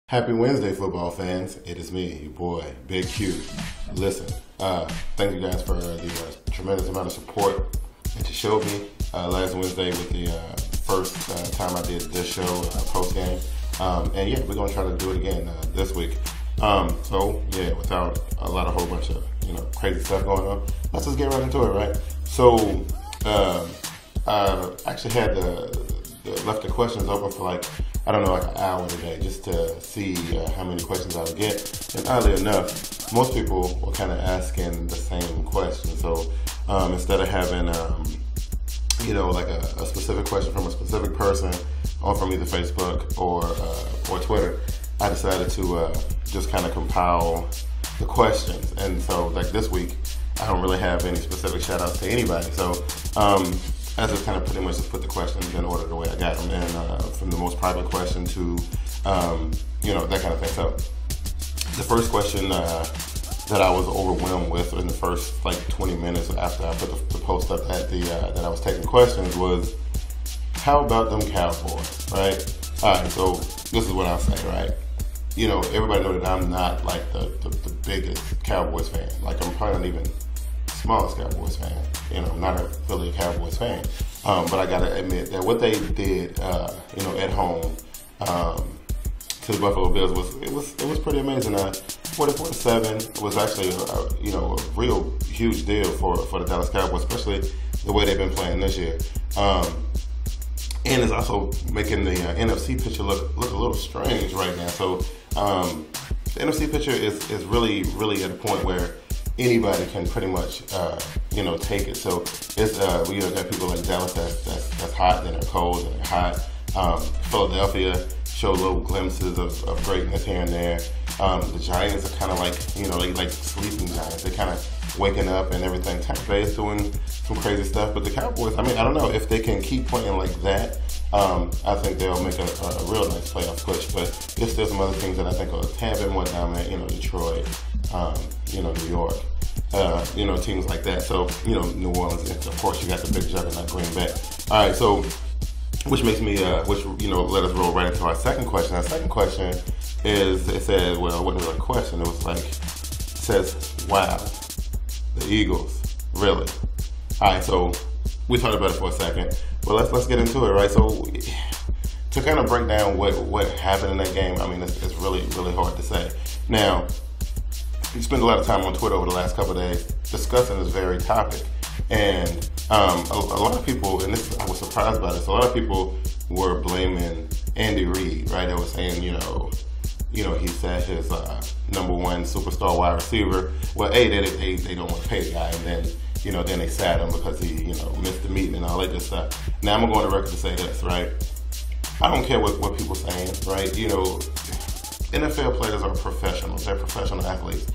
Happy Wednesday, football fans. It is me, your boy, Big Q. Listen, thank you guys for the tremendous amount of support that you showed me last Wednesday with the first time I did this show, PostGame. And yeah, we're going to try to do it again this week. So yeah, without a whole bunch of crazy stuff going on, let's just get right into it, right? So I actually had left the questions open for like an hour today just to see how many questions I would get. And oddly enough, most people were kind of asking the same question. So instead of having, like a specific question from a specific person or from either Facebook or Twitter, I decided to just kind of compile the questions. And so like this week, I don't really have any specific shout outs to anybody. So I just kind of pretty much just put the questions in order the way I got them, and from the most private question to, that kind of thing. So the first question that I was overwhelmed with in the first like 20 minutes after I put the post up at that I was taking questions was, how about them Cowboys, right? All right, so this is what I'll say, right? Everybody know that I'm not like the biggest Cowboys fan. Like I'm probably not even smallest Cowboys fan. I'm not a Philly Cowboys fan. But I gotta admit that what they did, at home to the Buffalo Bills was pretty amazing. 44-7 was actually a real huge deal for the Dallas Cowboys, especially the way they've been playing this year. And it's also making the NFC picture look a little strange right now. So the NFC picture is really at a point where anybody can pretty much, take it. So it's, we got people like Dallas that's hot, then they're cold, then they're hot. Philadelphia show little glimpses of greatness here and there. The Giants are kind of like sleeping giants. They're kind of waking up and everything. Tampa Bay is doing some crazy stuff. But the Cowboys, I don't know if they can keep playing like that. I think they'll make a real nice playoff push. But there's still some other teams that I think are a tad bit more dominant. Detroit, New York, teams like that. So, New Orleans, and of course, you got the big juggernaut Green Bay. All right, so which makes me, let us roll right into our second question. Our second question is, it said, well, it wasn't really a question. It was like, it says, wow, the Eagles, really? All right, so we talked about it for a second. Well, let's get into it, right? So to kind of break down what happened in that game, it's really hard to say. Now, we spent a lot of time on Twitter over the last couple of days discussing this very topic. And a lot of people, and I was surprised by this, a lot of people were blaming Andy Reid, right? They were saying, he said his number one superstar wide receiver. Well, they don't want to pay the guy, and then they sat him because he, missed the meeting and all that good stuff. Now I'm going to go on the record to say this, right? I don't care what people are saying, right? NFL players are professionals. They're professional athletes.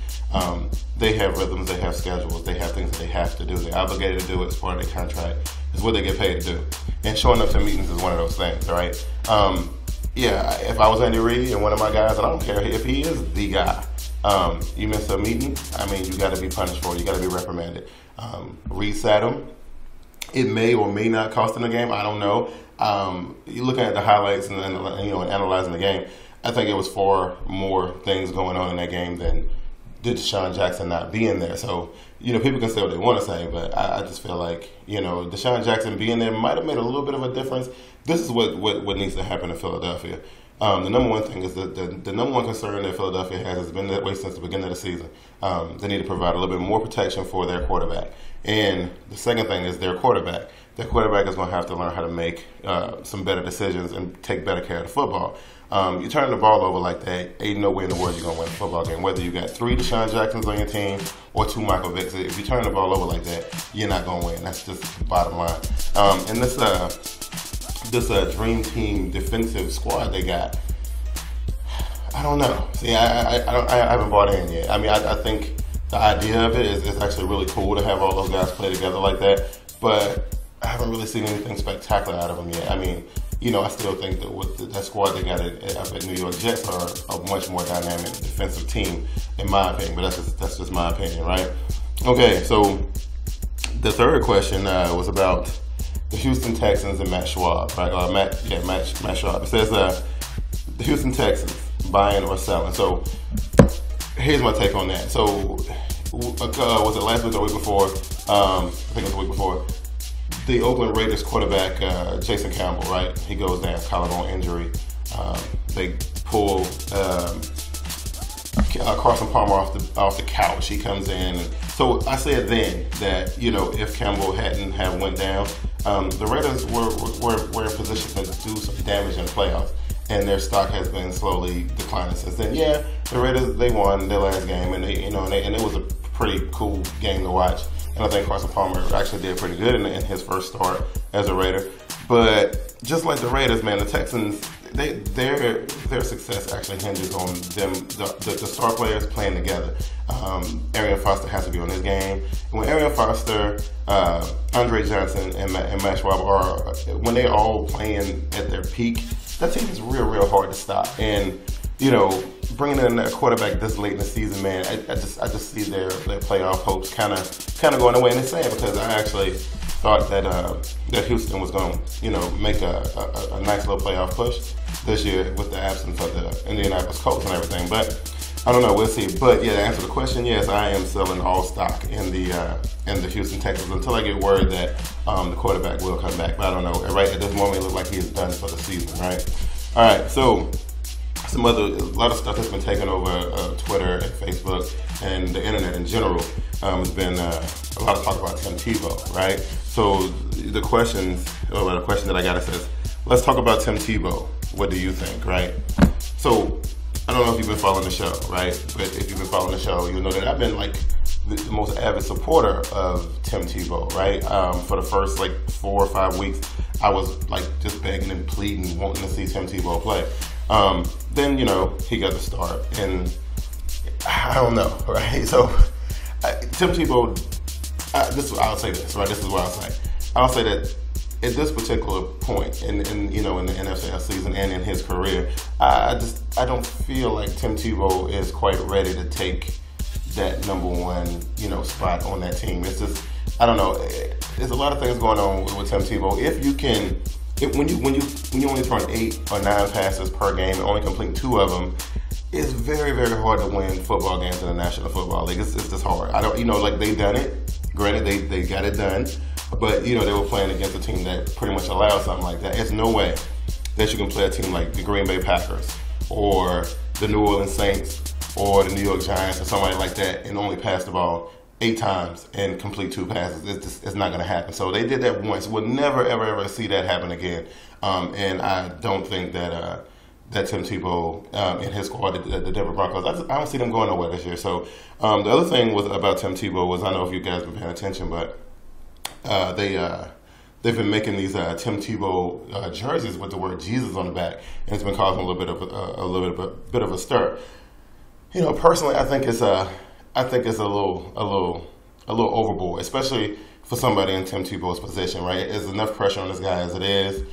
They have rhythms, they have schedules, they have things that they have to do. They're obligated to do it as part of their contract. It's what they get paid to do. And showing up to meetings is one of those things, right? If I was Andy Reid and one of my guys, and I don't care if he is the guy, you miss a meeting, you got to be punished for it. You got to be reprimanded. Reid sat him. It may or may not cost him the game. I don't know. You're looking at the highlights and analyzing the game. I think it was far more things going on in that game than did DeSean Jackson not being there. So, people can say what they want to say, but I just feel like, DeSean Jackson being there might have made a little bit of a difference. This is what needs to happen in Philadelphia. The number one thing is that the number one concern that Philadelphia has been that way since the beginning of the season. They need to provide a little bit more protection for their quarterback. And the second thing is their quarterback. Their quarterback is going to have to learn how to make some better decisions and take better care of the football. You turn the ball over like that, ain't no way in the world you're going to win a football game. Whether you got 3 DeSean Jacksons on your team or 2 Michael Vicks, if you turn the ball over like that, you're not going to win. That's just the bottom line. And this dream team defensive squad they got, I don't know. See, I haven't bought in yet. I think the idea of it is actually really cool to have all those guys play together like that, but I haven't really seen anything spectacular out of them yet. I still think that with that squad they got up at New York Jets are a much more dynamic defensive team, in my opinion. But that's just my opinion, right? Okay, so the third question was about the Houston Texans and Matt Schwab, right? Matt Schwab. It says the Houston Texans buying or selling. So here's my take on that. So was it last week or the week before? I think it was the week before. The Oakland Raiders quarterback, Jason Campbell, right? He goes down, collarbone injury. They pull Carson Palmer off the couch. He comes in. And so I said then that, you know, if Campbell hadn't have went down, the Raiders were in position to do some damage in the playoffs. And their stock has been slowly declining since then. Yeah, the Raiders, they won their last game, and it was a pretty cool game to watch. And I think Carson Palmer actually did pretty good in his first start as a Raider. But just like the Raiders, man, the Texans, their success actually hinges on them, the star players playing together. Arian Foster has to be on this game. And when Arian Foster, Andre Johnson, and Matt Schwab are, when they're all playing at their peak, that team is real hard to stop. And, you know, bringing in a quarterback this late in the season, man, I just see their playoff hopes kind of going away. And it's sad because I actually thought that Houston was going to, you know, make a nice little playoff push this year with the absence of the Indianapolis Colts and everything. But I don't know, we'll see. But yeah, to answer the question, yes, I am selling all stock in the Houston Texans until I get word that the quarterback will come back. But I don't know. Right at this moment, it looks like he is done for the season. Right. All right. So a lot of stuff has been taken over Twitter and Facebook and the internet in general. Has been a lot of talk about Tim Tebow. Right. So the question that I got is says, let's talk about Tim Tebow. What do you think? Right. So I don't know if you've been following the show, right? But if you've been following the show, you'll know that I've been like the most avid supporter of Tim Tebow, right? For the first like 4 or 5 weeks, I was like just begging and pleading, wanting to see Tim Tebow play. Then, you know, he got the start, and I don't know, right? So Tim Tebow, I'll say this, right? This is what I'll say. I'll say that at this particular point in the NFL season and in his career, I don't feel like Tim Tebow is quite ready to take that #1, spot on that team. It's just, I don't know. There's a lot of things going on with Tim Tebow. When you only throw 8 or 9 passes per game and only complete 2 of them, it's very hard to win football games in the National Football League. It's just hard. Like they done it. Granted, they got it done. But, they were playing against a team that pretty much allowed something like that. It's no way that you can play a team like the Green Bay Packers or the New Orleans Saints or the New York Giants or somebody like that and only pass the ball 8 times and complete 2 passes. It's not going to happen. So they did that once. We'll never, ever see that happen again. And I don't think that Tim Tebow and his squad, the Denver Broncos, I don't see them going nowhere this year. So the other thing about Tim Tebow was, I don't know if you guys have been paying attention, but they've been making these Tim Tebow jerseys with the word Jesus on the back, and it's been causing a little bit of a stir. Personally, I think it's a little overboard, especially for somebody in Tim Tebow's position. Right, there's enough pressure on this guy as it is,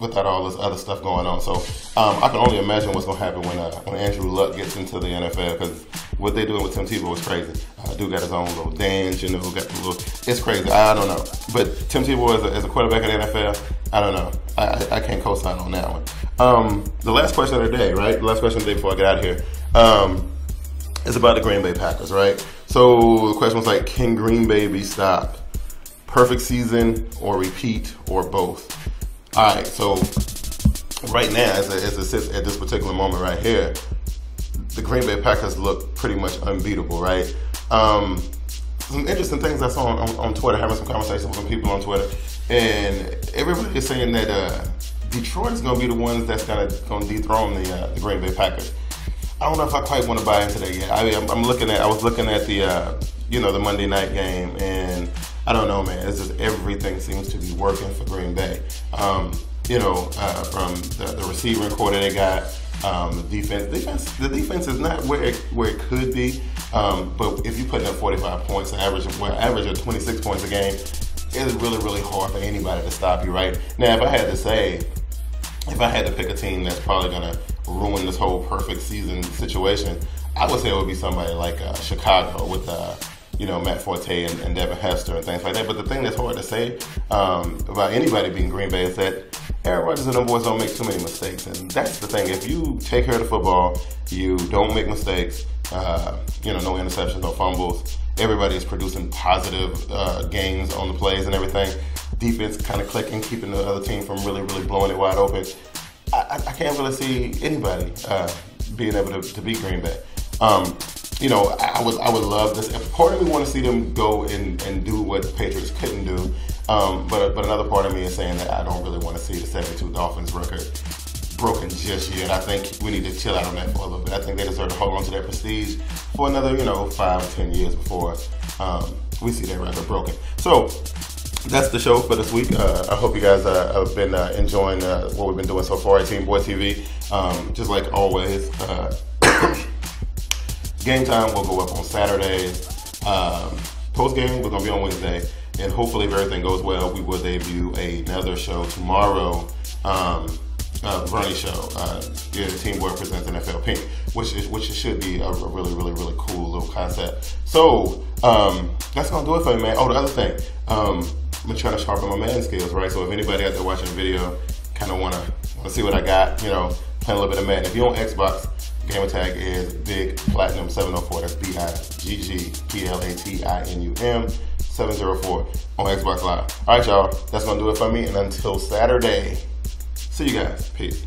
without all this other stuff going on. So I can only imagine what's going to happen when Andrew Luck gets into the NFL, because what they're doing with Tim Tebow is crazy. Dude got his own little dance, got the little. It's crazy. I don't know, but Tim Tebow as a quarterback in the NFL, I don't know. I can't co-sign on that one. The last question of the day, right? The last question of the day before I get out of here, is about the Green Bay Packers, right? So the question was like, can Green Bay be stopped? Perfect season or repeat or both? All right, so right now, as it sits at this particular moment right here, the Green Bay Packers look pretty much unbeatable, right? Some interesting things I saw on Twitter, having some conversations with some people on Twitter, and everybody is saying that Detroit is going to be the ones that's going to dethrone the Green Bay Packers. I don't know if I quite want to buy into that yet. I mean, I was looking at the Monday night game, and I don't know, man. It's just everything seems to be working for Green Bay. From the receiving core that they got, the defense is not where it could be. But if you put in 45 points, average of 26 points a game, it's really hard for anybody to stop you, right? Now, if I had to pick a team that's probably gonna ruin this whole perfect season situation, I would say it would be somebody like Chicago with Matt Forte and Devin Hester and things like that. But the thing that's hard to say about anybody beating Green Bay is that Aaron Rodgers and them boys don't make too many mistakes, and that's the thing. If you take care of the football, you don't make mistakes, you know, no interceptions, no fumbles, everybody is producing positive gains on the plays and everything. Defense kind of clicking, keeping the other team from really blowing it wide open. I can't really see anybody being able to beat Green Bay. You know, I would love this. Part of me want to see them go and do what the Patriots couldn't do. But another part of me is saying that I don't really want to see the 72 Dolphins record broken just yet. I think we need to chill out on that for a little bit. I think they deserve to hold on to their prestige for another, you know, 5 or 10 years before we see that record broken. So that's the show for this week. I hope you guys have been enjoying what we've been doing so far at TeamBoydTV. Just like always, game time will go up on Saturdays. Post-game, we're going to be on Wednesday. And hopefully, if everything goes well, we will debut another show tomorrow. Bernie show. Yeah, Team Boyd presents NFL Pink, which should be a really cool little concept. So that's gonna do it for me, man. Oh, the other thing, I'm trying to sharpen my man skills, right? So if anybody out there watching the video kind of wanna see what I got, you know, playing a little bit of Madden. If you're on Xbox, gamer tag is Bigg Platinum 704. That's BIGGPLATINUM 704 on Xbox Live. All right, y'all. That's gonna do it for me. And until Saturday, see you guys. Peace.